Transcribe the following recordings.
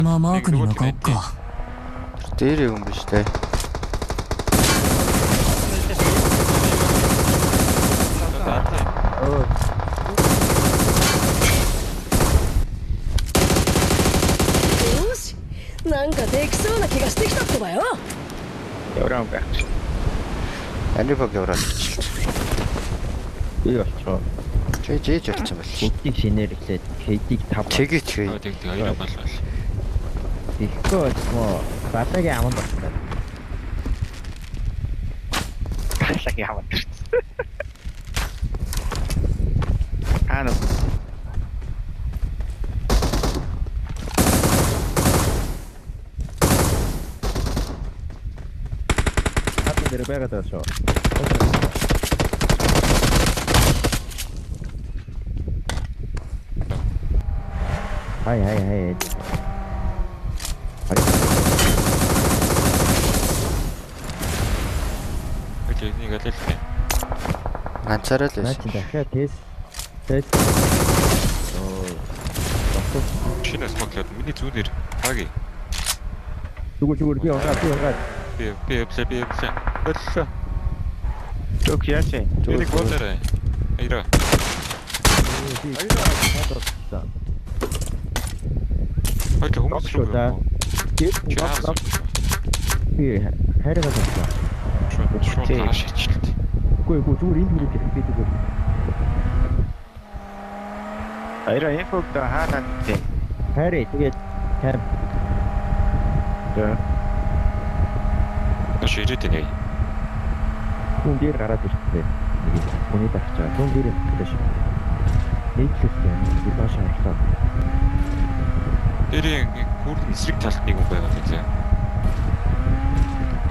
マークに向かおっか。Дээр юм биш те. Yoshi, なんかできそうな気がしてきたってばよ. Яврам байх. Анибаг яваад. Би очоо. Жээж болчихсон байл. Бүгдийг шинэрлээд KD-г 5. Тэгээд Тэг хоёроо болвол. Ихгүй очмоо. Батагийн аманд байна. Батагийн аманд. Ано. Хатан дээр байгаад байгаа шүү. Хай. Нэг алилгүй. ганцаараа л Наач байсан. дахиад тест. Шинэ смоклоод миний зүүнээр хаги. Зүгээр би угаад. Би явлаа. Боллоо. Чок яачи. Тэрийг бодорой. Айра. Хойд хүмүүс рүү. Би хайраад байна. Шууд тааш хичлээ. Үгүй зүгээр энд хүрээд ирэх би зүгээр. Айра инфог та хаана тий. Хайраа тэгээд камп. Тош ирээд нэ. Хүн дээр гараад ирсэн. Нэг хүний тавчаа. Хүн дээр ирсэн. Нийтлэлтэй би бааш харлаа. Тэрийн хүрд эсрэг талд нэг юм байгаа тийм.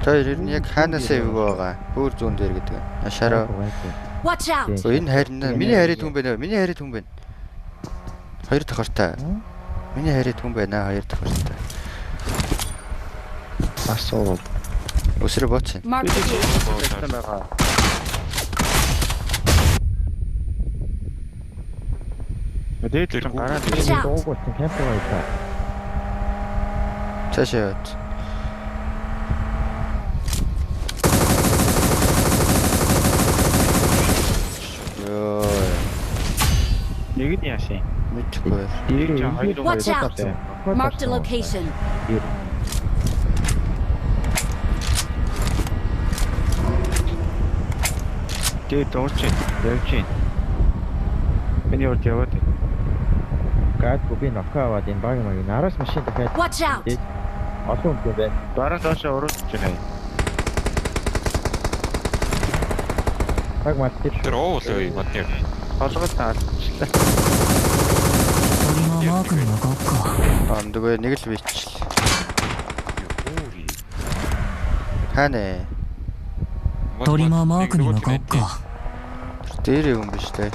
Тэр ер нь яг хаанаас ивг байгаа. Бүр зүүн дээр гэдэг. Ашаараа. Watch out. Энэ харин миний харид хүн байна. Миний харид хүн байна. Хоёр дахь хортой. Миний харид хүн байна. Хоёр дахь хортой. Асуу. Өсрө бооч. Mark the location. байгаа. Мэдээж гараад Watch out. дуугуулсан камп байгаа. Цаашаа яваад. Нэг нь яашаа. Мэдгүй. Watch out. Mark the location. Тэгээд дуурч явж. Миний урд яваад. Гад би нохоо аваад энэ баг араас машин дахиад. Watch out. Олон хүн байна. Дараа доошоо урууч байна. Баг мартчих. Тэр оолоо маднер. Толгой таарчлаа. 鳥間マークに向かおっか。Амдгүй нэг л бичл. Хаана? 鳥間マークに向かおっか。Дээр юм биш те.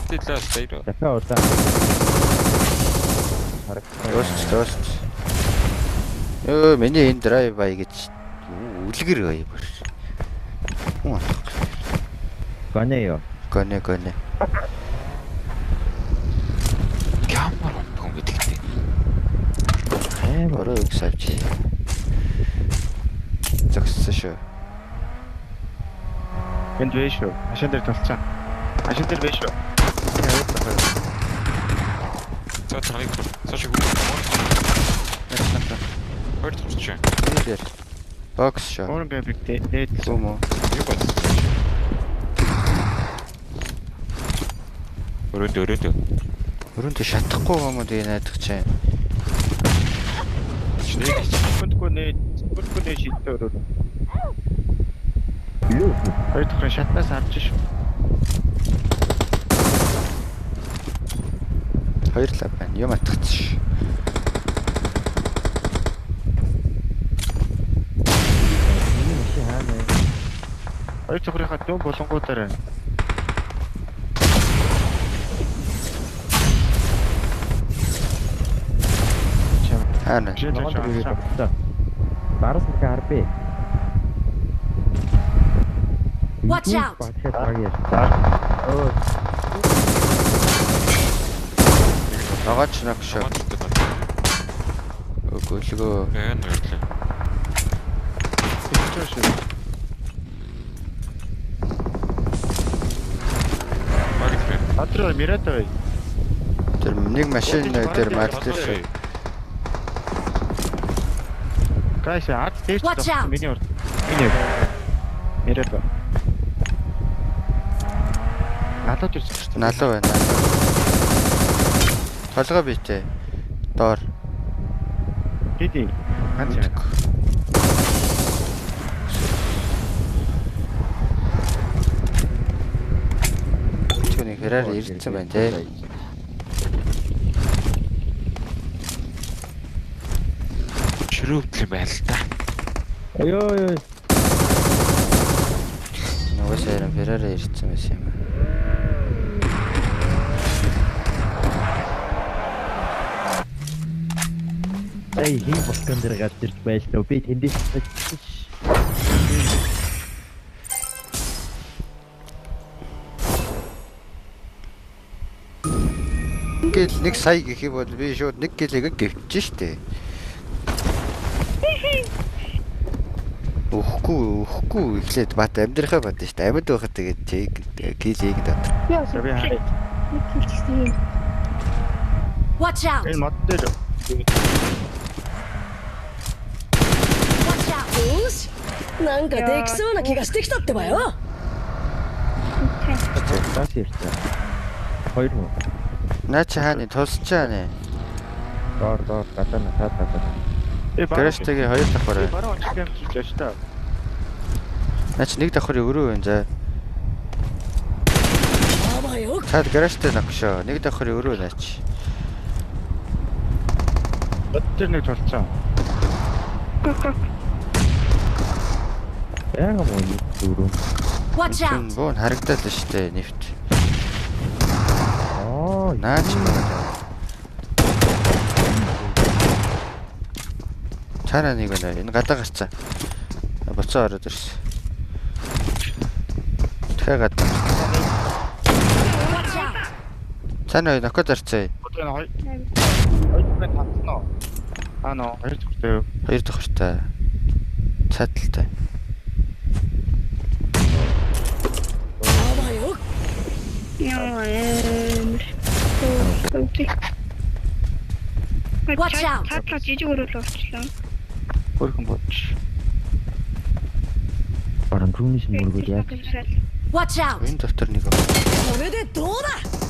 Тэтлээс дээр. Дахиад удаа. Рост. Ёо миний энэ драйв бай гэж үлгэр гоё бүр. Хүн атах. Гонеё. Гоне. Ямар юм гэдэгтэй. Амар. Орой их савч. Зогссон шүү. Энд вэ шүү. Машин дээр толцоо. Машин дээр вэ шүү. За таныг цаашаа Хойд турч. Дээр. Бокс шүү. Орон бэбик дээд Юм уу? Юу бод. Өрөөд. Өрөөндөө шатахгүй юм уу дээ найдах чинь. Бүтгэн шийдтээ өрөө. Юу? Хоёр дахь шатнаас харж шүү. Хоёр лав байна. Юм атгацш. Миний машин хаана вэ? Хоёр цохрынхаа дөн болонгуудаар байна. Хаана? Барас нэг арбэ. Watch out. Оо. Ногооч ногшоо. Хамаатай байна. Өгөөлгөө. Энэ баярлаа. Магитрэ. Адраа миратай. Тэр нэг машин дээр мад дээр шүү. Гайс ад тест Watch out. миний урд. Миний. Миратай. Надад ирсэн шүү дээ. Налуу байна. Толгой бийтэй. Доор. Хэдий. Ганц яг. Түүний хэрээр ирсэн байна те. Ширүүтэл байл та. Ёо. Нугасаар хэрээр ирсэн байсан юм. Эй, хин босгон дээр гадэрч байлаа. Би тэндээс очиж. Ингээл нэг сая гэх юм бол би шууд нэг гэлэг гівч штэ. Өөхгүй ихлээд бат амьдрахаа бат штэ. Амьд байхад тэгээд гэлэг дотор. Би хараа. Watch out! Энэ мод дээр. Watch out! なんかできそうな気がしてきたってばよ。 Тас ярьсан. Хоёр муу. Наа чи хааны тусч чаана. Доор гадаа таа. Грэштэйгээ хоёр давхар. Бараа очих юм шиг байж та. Наа чи нэг давхар өрөө энэ за. あばよ。 Цаад грэштэй ногшоо. Нэг давхар өрөө наа чи. Бод дээр нэг толцоо. Яага муу нэг дөрөв. Watch out! Бүүн харагдаад л штэ нэвт. Аа, Наа чи байна. Цаана нэг байна. Энэ гадаа гарцаа. Буцаа ороод ирсэн. Тэгээ гадаа. Watch out! Цаана нокод зарцаа. одоо хоёр дахь татсан уу? Аа нөө хоёр дахь. Хоёр давхартай. Цааталтай. あばよ。 Watch out! Цаадлаа жижиг өрөөл болчихлоо. Хөрхөн бодч. Баран түүнийс мөргөд яа. Watch out! Энэ доктор нэг. これでどうだ。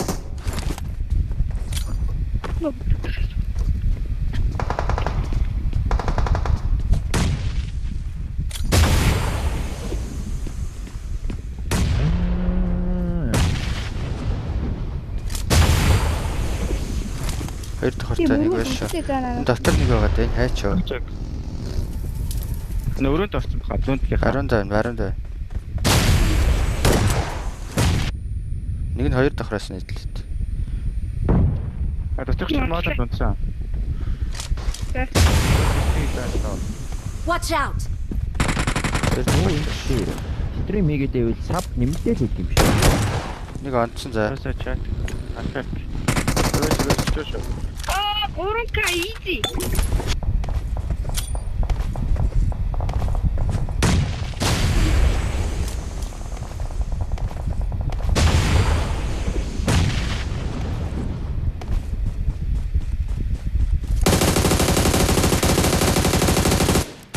Хоёр давхартай нэг байна шүү. Энэ доктор нэг байгаа дээ. Хайчаа. Нөрөөд орсон баха. Зүүнтгийнхаа. Баруун даа. Нэг нь хоёр давхраас нийтлээд. А дотогч модал унтсан. Watch out! Стрим хийгээдээ үл саб нэмэлтэй л хийх юм шиг. Нэг онцсон за. Ясаа чат. Атак. Өчөө. Аа, 3K easy.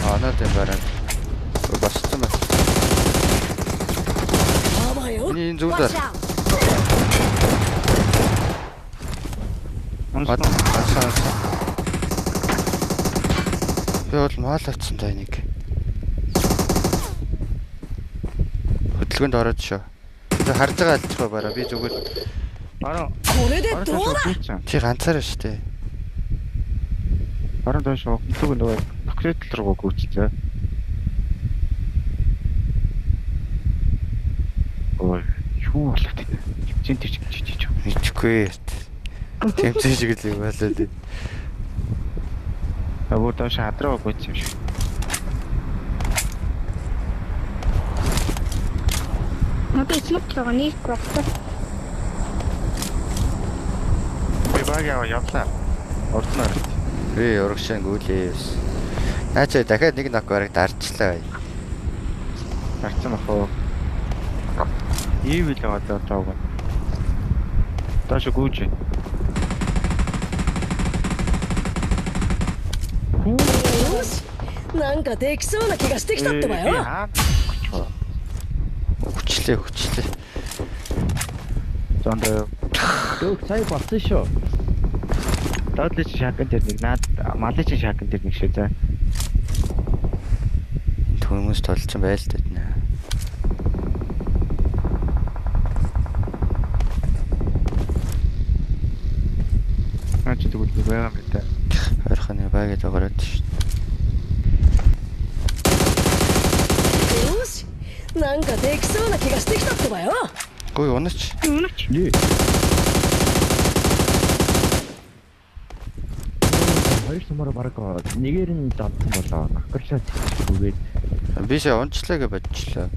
Анаад юм бараа. Босцсон байна. あばよ。 Энэ зүгдэр. Watch out! Асан. Би бол маал авцсан та энийг. Хөдөлгөөнд ороод шүү. Тэг харж байгаа альчгаа бараа. Би зүгээр Бараа. これでどうだ。 чи ганцаараа штэ. Бараа доош өглөг нөгөө пакет руу гүйцлээ. Ой, юу болоод байна? Чин тийч. Мэдхгүй. Тэмцэж игэл юм болоо дээ. Або доош хадраа гүйц юм шиг. Надад смок байгаа нэг багтаа. Би баг явлаа. Ордноор. Би урагшаа гүйлээс. Наача дахиад нэг нок бараг дарчлаа. Арцсан ах. Ийвэл одоо таав. Таш гүйж. よしなんかできそうな気がしてきたってばよ Хүчлээ. Зонд дөг сая болсон шүү. Доотлич шаган дээр нэг наад малич шаган дээр нэг шүү за. Хүмүүс толч байл л дээ. Аач тэгвэл байгаа юм даа. Ойрхон багид байгаараад шүү. よしなんかできそうな気がしてきたってばよ Гуй унаач. Юунач. Нээ. Хоёр сумаар бараг нэгээр нь давсан болоо. Аккуршаа тэгчгүйгээд Бишээ унчлаа гэж бодчихлоо.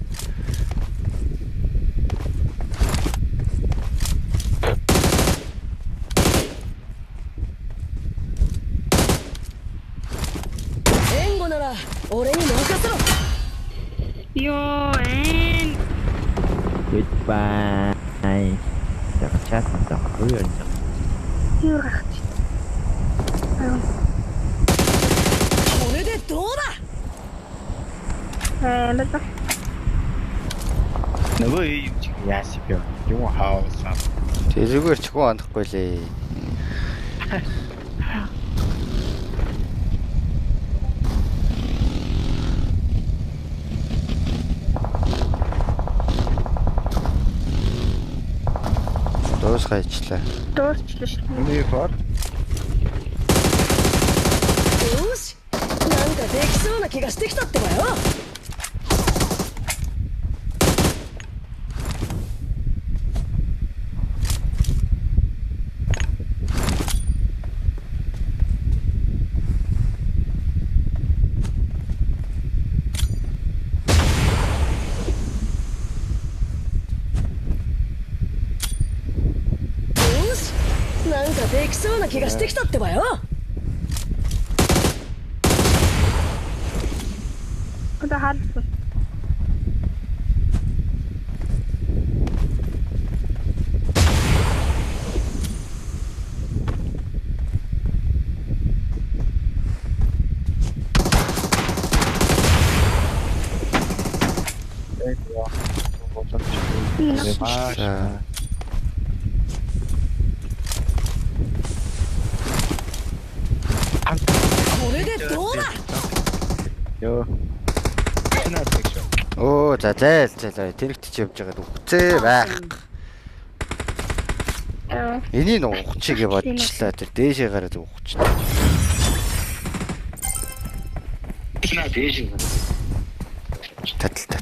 援護なら俺に任せろ Йоо, эн. goodbye. За чаттай хоёр юм. Юу гахт. これでどうだ Лаза. Нөгөө юм чи яасив ёо. Юм хаасан. Тэрүүгээр ч хөө анахгүй лээ. Дуусгаачлаа. Дуусчлаа шүү. Миний фор. よしなんかできそうな気がしてきたってばよ よしなんかできそうな気がしてきたってばよ Одоо хаалсан. За. これでどうだ Ёо. Чинаад нэг шүү. Оо за зайлаа. Тэрэгт чи явж байгаад үхцээ байх. Энийг ухчихгээ бодчихлаа. Тэр дээшээ гараад ухчихлаа. Чинаад дээш. Татал.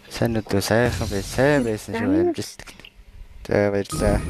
Сайн өдөө сайхан бай. Сайн байсан шүү амжилт. За баярлалаа.